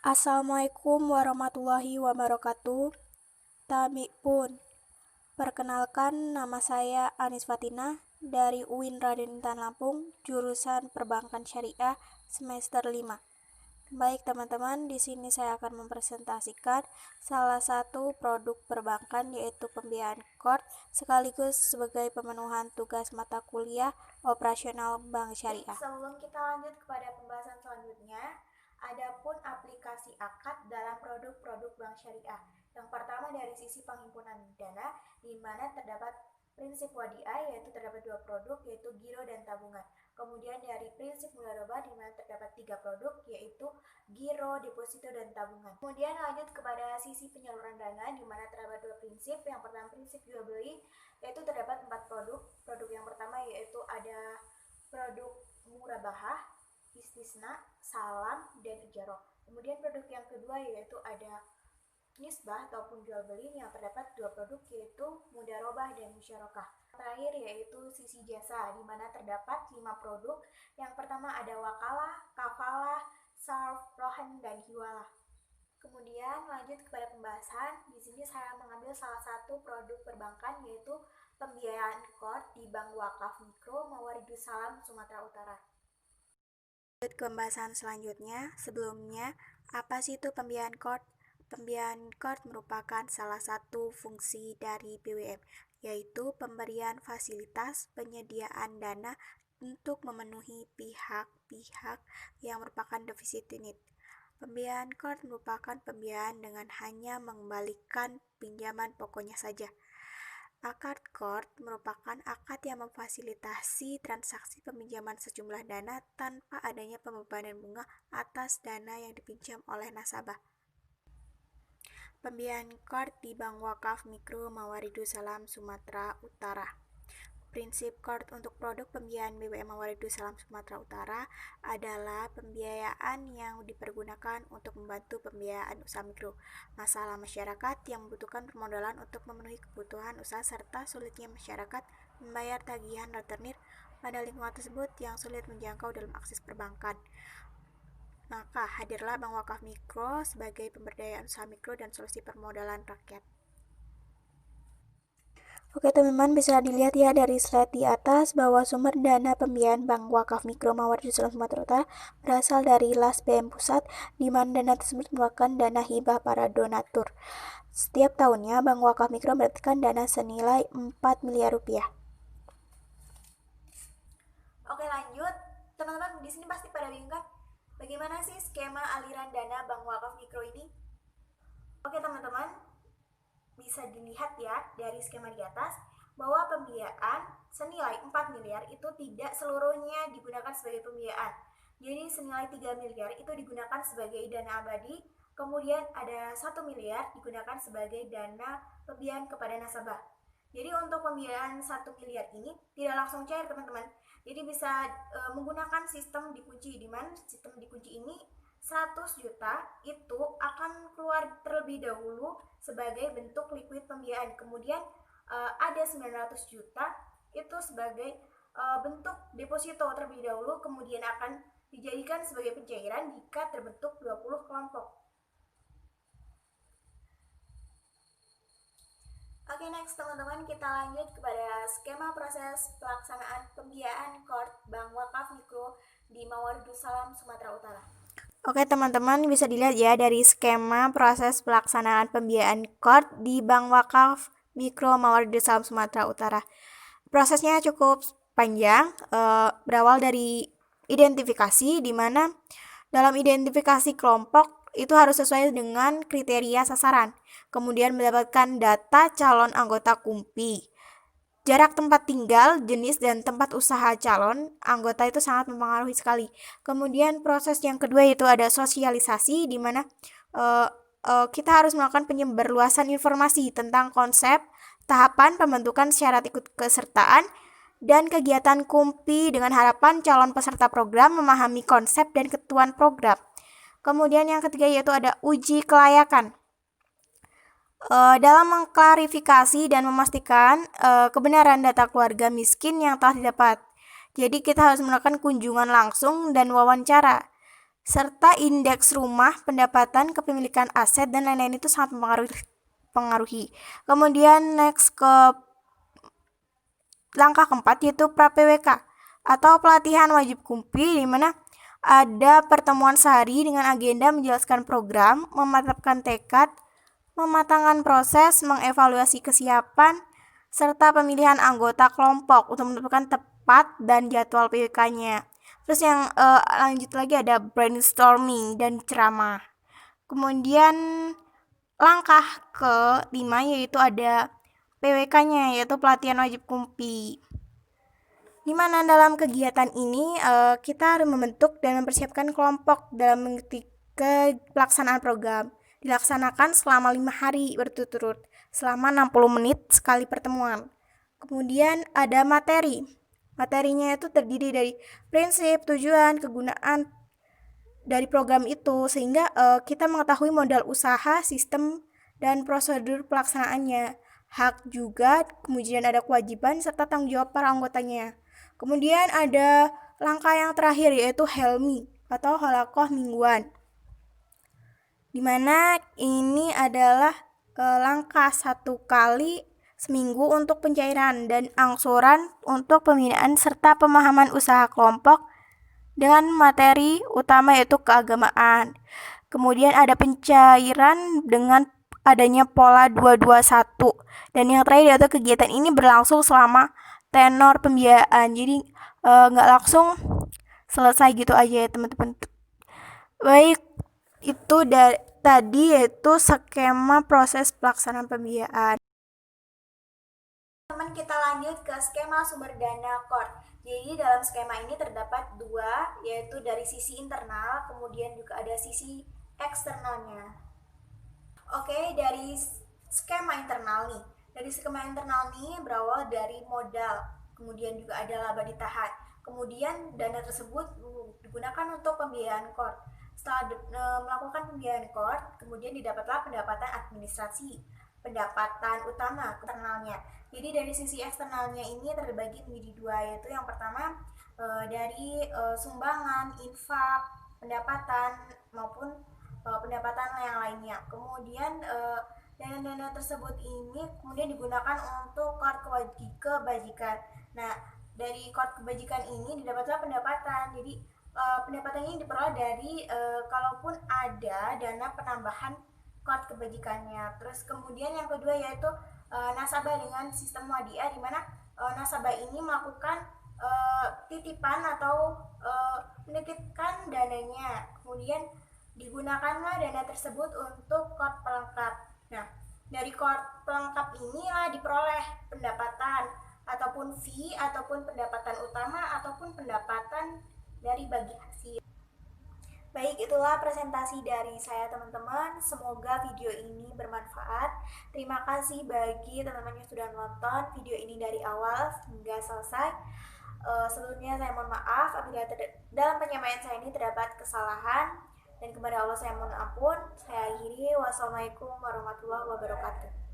Assalamualaikum warahmatullahi wabarakatuh. Tami pun. Perkenalkan, nama saya Anis Fatina dari UIN Raden Intan Lampung, jurusan Perbankan Syariah semester 5. Baik teman-teman, di sini saya akan mempresentasikan salah satu produk perbankan yaitu pembiayaan KOR sekaligus sebagai pemenuhan tugas mata kuliah operasional Bank Syariah. Sebelum kita lanjut kepada pembahasan selanjutnya, adapun aplikasi akad dalam produk-produk Bank Syariah. Yang pertama dari sisi penghimpunan dana, di mana terdapat prinsip wadiah, yaitu terdapat 2 produk, yaitu giro dan tabungan. Kemudian dari prinsip mudharabah, di mana terdapat 3 produk, yaitu giro, deposito, dan tabungan. Kemudian lanjut kepada sisi penyaluran dana, di mana terdapat 2 prinsip. Yang pertama prinsip jual beli, yaitu terdapat 4 produk. Produk yang pertama yaitu ada produk murabahah, istisna, salam, dan ijaroh. Kemudian produk yang kedua yaitu ada nisbah ataupun jual beli yang terdapat 2 produk yaitu mudharabah dan musyarakah. Terakhir yaitu sisi jasa, di mana terdapat 5 produk. Yang pertama ada wakalah, kafalah, sarf, rohan, dan hiwalah. Kemudian lanjut kepada pembahasan. Di sini saya mengambil salah satu produk perbankan yaitu pembiayaan KOR di Bank Wakaf Mikro Mawaridus Salam, Sumatera Utara. Lanjut ke pembahasan selanjutnya. Sebelumnya, apa sih itu pembiayaan KOR? Pembiayaan KOR merupakan salah satu fungsi dari BWM, yaitu pemberian fasilitas penyediaan dana untuk memenuhi pihak-pihak yang merupakan defisit unit. Pembiayaan KOR merupakan pembiayaan dengan hanya mengembalikan pinjaman pokoknya saja. Akad KOR merupakan akad yang memfasilitasi transaksi peminjaman sejumlah dana tanpa adanya pembebanan bunga atas dana yang dipinjam oleh nasabah. Pembiayaan KOR di Bank Wakaf Mikro Mawaridus Salam, Sumatera Utara. Prinsip KOR untuk produk pembiayaan BWM Mawaridus Salam Sumatera Utara adalah pembiayaan yang dipergunakan untuk membantu pembiayaan usaha mikro, masalah masyarakat yang membutuhkan permodalan untuk memenuhi kebutuhan usaha serta sulitnya masyarakat membayar tagihan rentenir pada lingkungan tersebut yang sulit menjangkau dalam akses perbankan. Maka hadirlah Bank Wakaf Mikro sebagai pemberdayaan usaha mikro dan solusi permodalan rakyat. Oke teman-teman, bisa dilihat ya dari slide di atas bahwa sumber dana pembiayaan Bank Wakaf Mikro Mawaridus Salam Sumatera Utara berasal dari LAS BM Pusat, di mana dana tersebut merupakan dana hibah para donatur. Setiap tahunnya Bank Wakaf Mikro mendapatkan dana senilai 4 miliar rupiah. Oke lanjut, teman-teman di sini pasti pada bingung kan? Bagaimana sih skema aliran dana Bank Wakaf Mikro ini? Oke teman-teman, bisa dilihat ya dari skema di atas bahwa pembiayaan senilai 4 miliar itu tidak seluruhnya digunakan sebagai pembiayaan. Jadi senilai 3 miliar itu digunakan sebagai dana abadi, kemudian ada 1 miliar digunakan sebagai dana pembiayaan kepada nasabah. Jadi untuk pembiayaan 1 miliar ini tidak langsung cair teman-teman. Jadi bisa menggunakan sistem dikunci, di mana sistem dikunci ini 100 juta itu akan keluar terlebih dahulu sebagai bentuk likuid pembiayaan. Kemudian ada 900 juta itu sebagai bentuk deposito terlebih dahulu, kemudian akan dijadikan sebagai pencairan jika terbentuk 20 kelompok. Oke, next teman-teman, kita lanjut kepada skema proses pelaksanaan pembiayaan KOR Bank Wakaf Mikro di Mawaridus Salam, Sumatera Utara. Oke teman-teman, bisa dilihat ya dari skema proses pelaksanaan pembiayaan KOR di Bank Wakaf Mikro Mawaridus Salam Sumatera Utara. Prosesnya cukup panjang, berawal dari identifikasi, di mana dalam identifikasi kelompok itu harus sesuai dengan kriteria sasaran. Kemudian mendapatkan data calon anggota KUMPI. Jarak tempat tinggal, jenis, dan tempat usaha calon anggota itu sangat mempengaruhi sekali. Kemudian proses yang kedua yaitu ada sosialisasi, di mana kita harus melakukan penyebarluasan informasi tentang konsep, tahapan pembentukan syarat ikut kesertaan, dan kegiatan KUMPI dengan harapan calon peserta program memahami konsep dan ketentuan program. Kemudian yang ketiga yaitu ada uji kelayakan. Dalam mengklarifikasi dan memastikan kebenaran data keluarga miskin yang telah didapat. Jadi kita harus melakukan kunjungan langsung dan wawancara. serta indeks rumah, pendapatan, kepemilikan aset, dan lain-lain itu sangat mempengaruhi. Kemudian next ke langkah keempat yaitu pra-PWK atau pelatihan wajib kumpi, di mana ada pertemuan sehari dengan agenda menjelaskan program, memantapkan tekad, mematangkan proses, mengevaluasi kesiapan, serta pemilihan anggota kelompok untuk menentukan tepat dan jadwal PWK-nya. Terus yang lanjut lagi ada brainstorming dan ceramah. Kemudian langkah ke-5 yaitu ada PWK-nya, yaitu pelatihan wajib kumpi. Di mana dalam kegiatan ini kita harus membentuk dan mempersiapkan kelompok dalam mengikuti pelaksanaan program. Dilaksanakan selama 5 hari berturut-turut, selama 60 menit sekali pertemuan. Kemudian ada materi. Materinya itu terdiri dari prinsip, tujuan, kegunaan dari program itu, sehingga kita mengetahui modal usaha, sistem, dan prosedur pelaksanaannya. Hak juga, kemudian ada kewajiban, serta tanggung jawab para anggotanya. Kemudian ada langkah yang terakhir yaitu helmi atau halakoh mingguan, dimana ini adalah langkah 1 kali seminggu untuk pencairan dan angsuran untuk pembinaan serta pemahaman usaha kelompok dengan materi utama yaitu keagamaan. Kemudian ada pencairan dengan adanya pola 221, dan yang terakhir yaitu kegiatan ini berlangsung selama tenor pembiayaan, jadi nggak langsung selesai gitu aja ya teman-teman. Baik, itu tadi yaitu skema proses pelaksanaan pembiayaan. Teman, kita lanjut ke skema sumber dana core. Jadi dalam skema ini terdapat dua, yaitu dari sisi internal, kemudian juga ada sisi eksternalnya. Oke, dari skema internal nih. Dari skema internal nih berawal dari modal, kemudian juga ada laba ditahan. Kemudian dana tersebut digunakan untuk pembiayaan core. Setelah melakukan pembiayaan core, kemudian didapatlah pendapatan administrasi, pendapatan utama eksternalnya. Jadi dari sisi eksternalnya ini terbagi menjadi dua, yaitu yang pertama dari sumbangan, infak, pendapatan maupun pendapatan yang lainnya. Kemudian dana-dana tersebut ini kemudian digunakan untuk core kebajikan. Nah, dari core kebajikan ini didapatlah pendapatan. Jadi pendapatan ini diperoleh dari kalaupun ada dana penambahan core kebajikannya. Terus kemudian yang kedua yaitu nasabah dengan sistem wadiah, di mana nasabah ini melakukan titipan atau menitipkan dananya. Kemudian digunakanlah dana tersebut untuk core pelengkap. Nah, dari core pelengkap inilah diperoleh pendapatan ataupun fee ataupun pendapatan utama ataupun pendapatan dari bagi hasil. Baik, itulah presentasi dari saya teman-teman. Semoga video ini bermanfaat. Terima kasih bagi teman-teman yang sudah menonton video ini dari awal hingga selesai. Sebelumnya saya mohon maaf apabila dalam penyampaian saya ini terdapat kesalahan, dan kepada Allah saya mohon ampun. Saya akhiri. Wassalamualaikum warahmatullahi wabarakatuh.